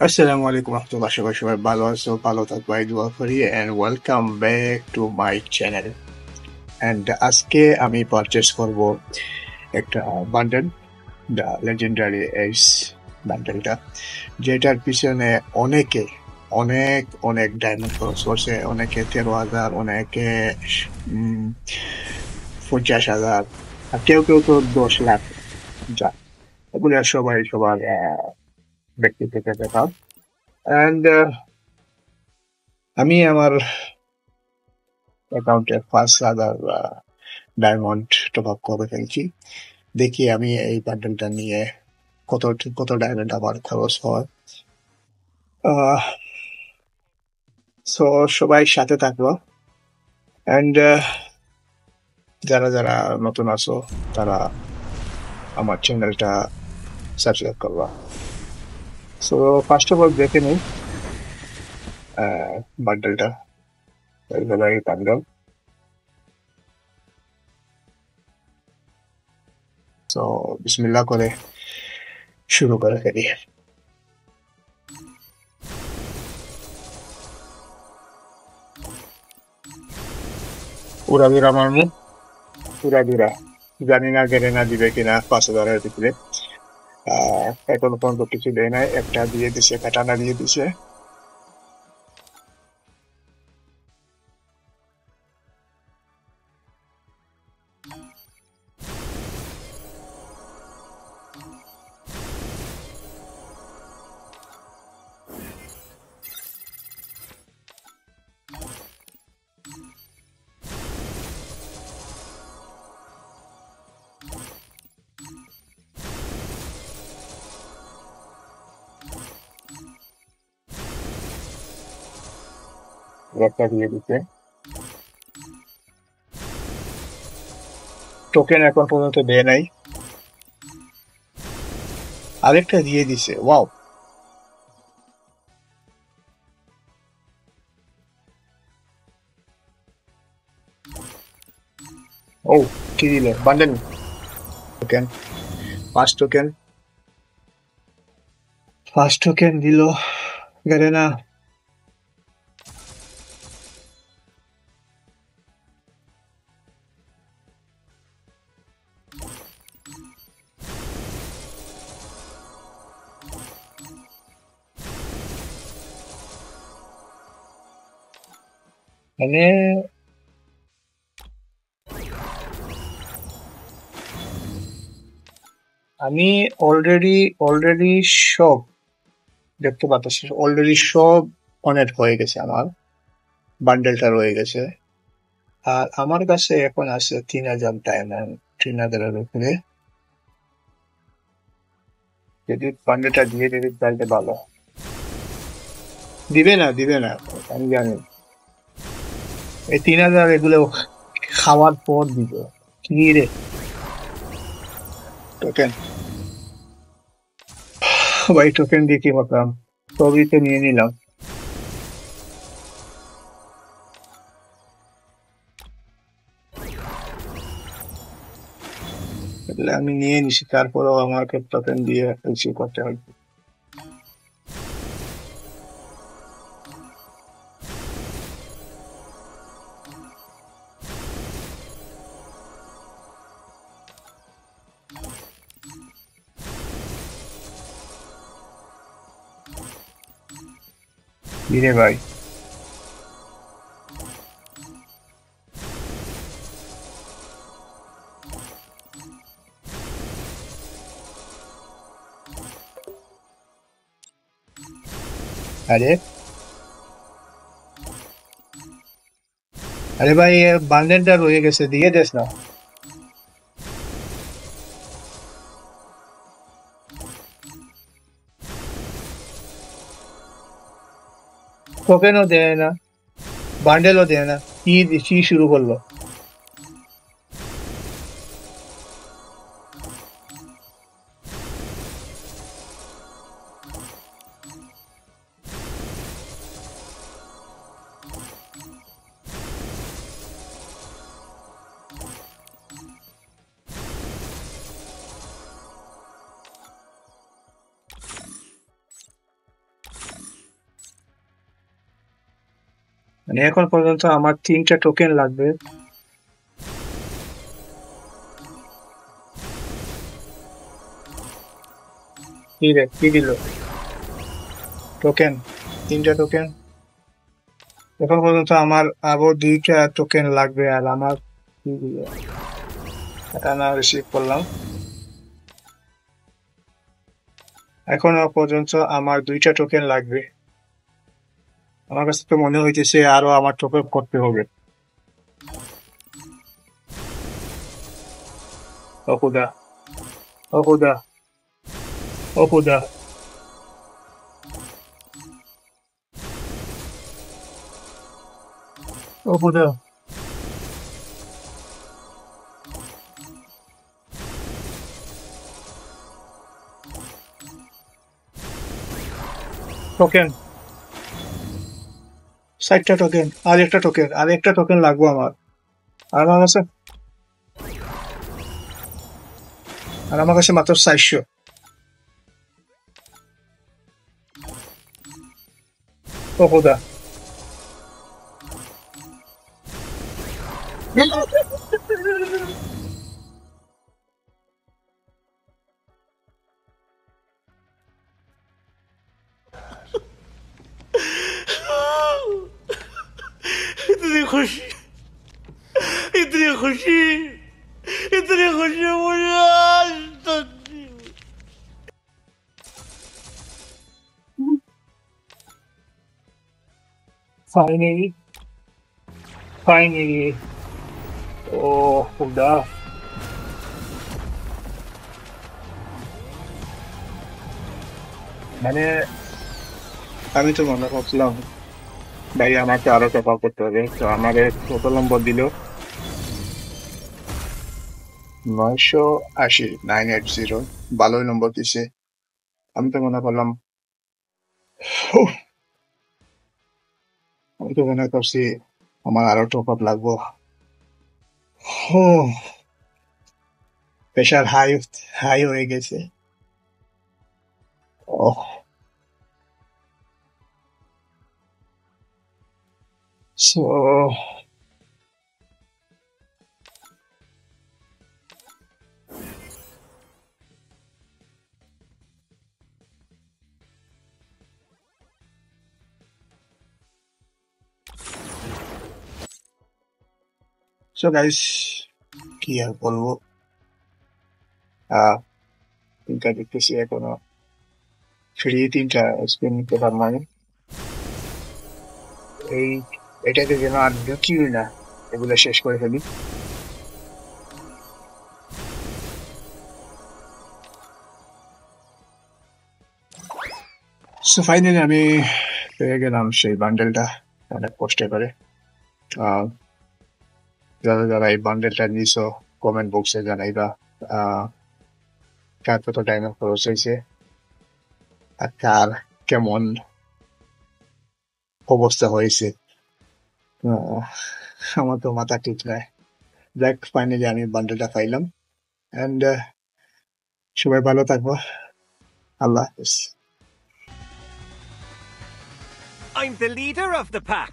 আসসালামু আলাইকুম রহমতুল্লাহ, সবাই সবাই ভালো আছো, ভালো থাকবো এই দোয়া করি। And welcome back to my channel. And আজকে আমি পারচেস করব একটা বান্ডেল, দ্য লেজেন্ডারি এস বান্ডেলটা, যেটার পিছনে অনেকে অনেক অনেক ডায়মন্ড খরচ করছে। অনেকে 13,000, অনেকে 50,000, আর কেউ কেউ তো 10 লাখ। যা এগুলো সবাই সবার ব্যক্তিগত ব্যাপার। এন্ড আমি আমার অ্যাকাউন্টে 5,000 ডায়মন্ড টপ আপ করে ফেলছি। দেখি আমি এই বান্ডেলটা নিয়ে কত কত ডায়মন্ড আমার খরচ হয়। সো সবাই সাথে থাকবো। অ্যান্ড যারা যারা নতুন আছো তারা আমার চ্যানেলটা সাবস্ক্রাইব করবা। সো ফার্স্ট অফ অল দেখে নিই বান্ডেলটা, বান্ডেল। সো বিসমিল্লাহ করে শুরু করে ফেলি। উড়াদুরা মারমু, উড়াদুরা। জানি না গেরেনা দিবে কিনা 5,000-এর ভিতরে। এখনো পর্যন্ত কিছু দেয় নাই। একটা দিয়ে দিছে, কাটানা দিয়ে দিছে। একটা দিয়ে দিছে। টোকেন এখন পর্যন্ত দেয় নাই। আরেকটা দিয়ে দিছে, ওয়াও। ও, কি দিল? Bundle token, first token, first token দিল গেরেনা। মানে আমি অলরেডি অলরেডি সব দেখতে পাচ্ছি, অলরেডি সব অনেক হয়ে গেছে। আমার বান্ডেলটা রয়ে গেছে। আর আমার কাছে এখন আছে 3,000 ডায়মন্ড, 3,000-এর উপরে। যদি বান্ডেলটা দিয়ে দিবি তাহলে ভালো। দিবে না, দিবে না, আমি জানি। এই 3,000 এগুলো খাওয়ার পর দিবে। কি রে? টোকেন, ভাই টোকেন দিয়ে কি করতাম? সবই তো নিয়ে নিলাম। এগুলো আমি নিয়ে নিছি, তারপরেও আমাকে টোকেন দিয়ে রিসিভ করতে হয়। রে ভাই, আরে আরে ভাই, বান্ডেলটা রয়ে গেছে, দিয়ে দেস না। টোকেনও দেয় না, বান্ডেলও দেয় না। কি শুরু করলো? মানে এখন পর্যন্ত আমার 3টা টোকেন লাগবে। কি দিল? টোকেন, 3টা টোকেন। এখন পর্যন্ত আমার আরো 2টা টোকেন লাগবে, আর আমার কি দিল? এটা না রিসিভ করলাম। এখনো পর্যন্ত আমার 2টা টোকেন লাগবে। আমার কাছে তো মনে হইতেছে আরো আমার টপ আপ করতে হবে। ও খুদা, ও খুদা, ও খুদা। ও খুদা। টোকেন, 4টা টোকেন, আর একটা টোকেন লাগবে আমার। আর আমার কাছে মাত্র 400। ও খুদা। इतनी खुशी, इतनी खुशी, इतनी खुशी मुझे आज तक नहीं हुई। Finally, finally. ও খুদা। মানে আমি তো মনে করছিলাম ভাই আমাকে আরো টপ আপ করতে হবে, তো আমাদের কত নম্বর দিল? 980, 980। ভালোই নম্বর দিছে। আমি তো মনে করলাম, উফ, আমি তো মনে করছি আমার আরো টপ আপ লাগবো। প্রেশার হাই, হাই হয়ে গেছে। ওহ, সো সো গাইস, কি আর বলবো। আহ তিনটা দেখতেছি এখনো ফ্রি, 3টা স্পিন নিতে পারবো আমি। এই এটাকে যেন আর ঢুকিই না, এগুলো শেষ করে ফেলি। সো ফাইনালি আমি পেয়ে গেলাম সেই বান্ডেলটা, অনেক কষ্টে করে। আহ যারা যারা এই বান্ডেলটা নিছো কমেন্ট বক্সে জানাইবা আহ কার কত টাইম খরচ হয়েছে, আর কার কেমন অবস্থা হয়েছে। আহ, আমার তো মাথা ঠিক নাই। যাক, ফাইনালি আমি বান্ডেলটা পাইলাম। এন্ড সবাই ভালো থাকবো। আল্লাহ হাফেজ। I'm the leader of the pack.